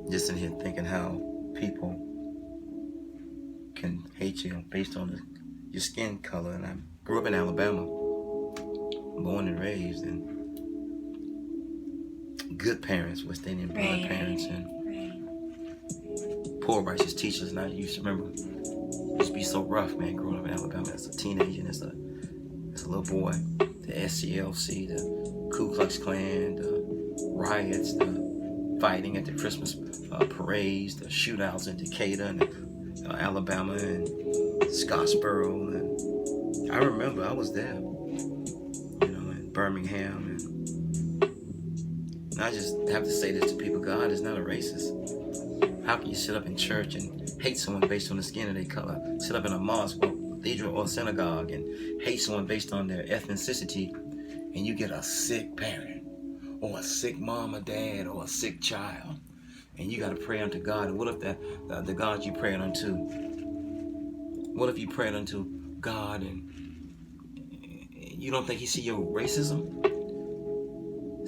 Just in here thinking how people can hate you based on your skin color. And I grew up in Alabama, born and raised, and good parents, West Indian blood parents, and poor righteous teachers. And I used to remember, it used to be so rough, man, growing up in Alabama as a teenager and as a little boy. The SCLC, the Ku Klux Klan, the riots, the fighting at the Christmas parades, the shootouts in Decatur and Alabama and Scottsboro. And I remember I was there, in Birmingham. And I just have to say this to people: God is not a racist. How can you sit up in church and hate someone based on the skin of their color? Sit up in a mosque or cathedral or synagogue and hate someone based on their ethnicity, and you get a sick parent or a sick mom or dad or a sick child, and you got to pray unto God. And what if the God you prayed unto, what if you prayed unto God and you don't think he see your racism?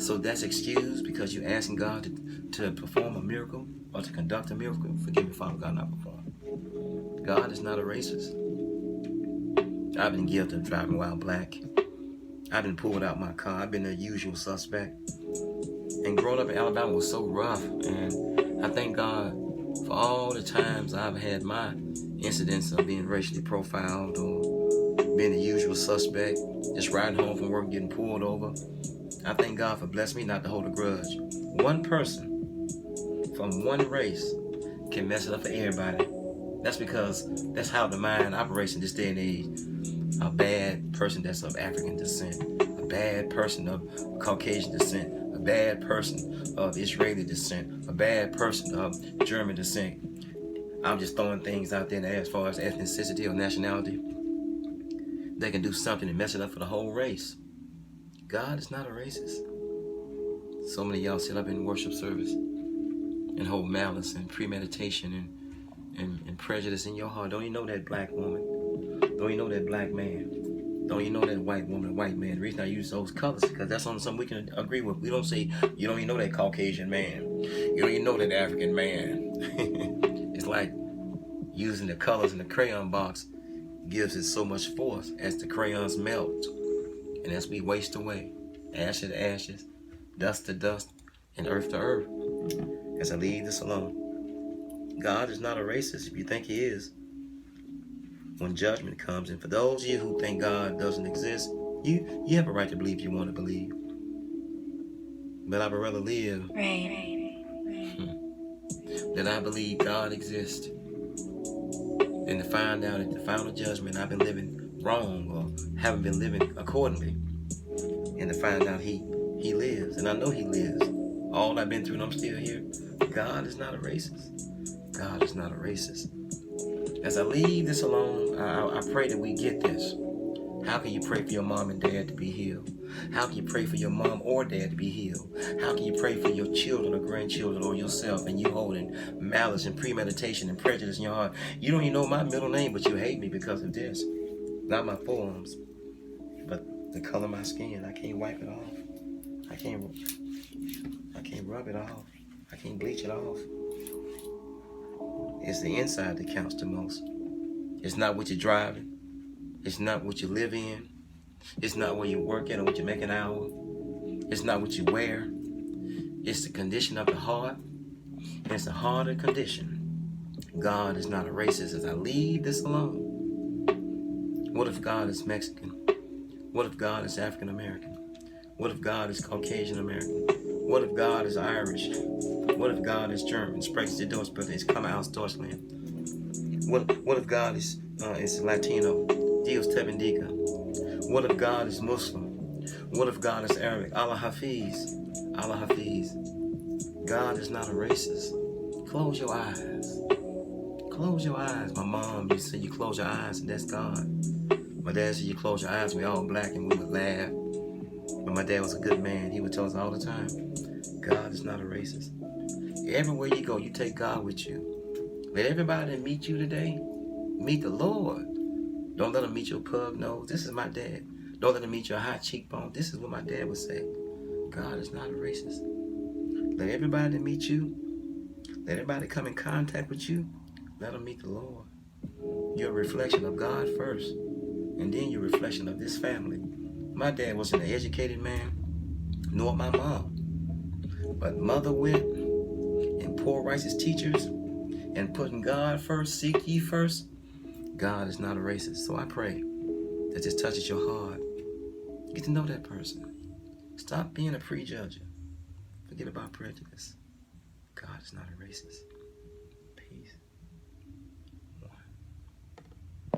So that's excused because you're asking God to perform a miracle or to conduct a miracle? Forgive me, Father God, not perform. God is not a racist. I've been guilty of driving while black. I've been pulled out my car. I've been the usual suspect. And growing up in Alabama was so rough. And I thank God for all the times I've had my incidents of being racially profiled or being the usual suspect, just riding home from work getting pulled over. I thank God for blessing me not to hold a grudge. One person from one race can mess it up for everybody. That's because that's how the mind operates in this day and age. A bad person that's of African descent, a bad person of Caucasian descent, a bad person of Israeli descent, a bad person of German descent. I'm just throwing things out there as far as ethnicity or nationality. They can do something and mess it up for the whole race. God is not a racist. So many of y'all sit up in worship service and hold malice and premeditation and prejudice in your heart. Don't you know that black woman? Don't you know that black man? Don't you know that white woman, white man? The reason I use those colors is because that's on something we can agree with. We don't say, you don't even know that Caucasian man. You don't even know that African man. It's like using the colors in the crayon box gives it so much force as the crayons melt. And as we waste away, ash to ashes, dust to dust, and earth to earth, as I leave this alone. God is not a racist if you think he is. When judgment comes, and for those of you who think God doesn't exist, you have a right to believe you want to believe. But I would rather live that I believe God exists than to find out at the final judgment I've been living wrong or haven't been living accordingly, and to find out he lives, and I know he lives. All I've been through and I'm still here. God is not a racist. God is not a racist. As I leave this alone, I pray that we get this. How can you pray for your mom and dad to be healed? How can you pray for your mom or dad to be healed? How can you pray for your children or grandchildren or yourself and you holding malice and premeditation and prejudice in your heart? You don't even know my middle name, but you hate me because of this. Not my forearms, but the color of my skin. I can't wipe it off. I can't rub it off. I can't bleach it off. It's the inside that counts the most. It's not what you're driving. It's not what you live in. It's not where you work at or what you make an hour. It's not what you wear. It's the condition of the heart. And it's a harder condition. God is not a racist. As I leave this alone, what if God is Mexican? What if God is African American? What if God is Caucasian American? What if God is Irish? What if God is German? Sprechen Sie Deutsch, but it's come aus Deutschland. What if God is Latino? Dios te bendiga. What if God is Muslim? What if God is Arabic? Allah Hafiz. Allah Hafiz. God is not a racist. Close your eyes. Close your eyes. My mom used to say you close your eyes and that's God. My dad said you close your eyes, we all black, and we would laugh. But my dad was a good man. He would tell us all the time, God is not a racist. Everywhere you go, you take God with you. Let everybody that meet you today meet the Lord. Don't let them meet your pug nose. This is my dad. Don't let them meet your high cheekbone. This is what my dad would say. God is not a racist. Let everybody that meet you, Let everybody come in contact with you. Let them meet the Lord. You're a reflection of God first, and then you're a reflection of this family. My dad wasn't an educated man, nor my mom. But mother went and poor righteous teachers and putting God first, seek ye first. God is not a racist. So I pray that this touches your heart. Get to know that person. Stop being a prejudger. Forget about prejudice. God is not a racist.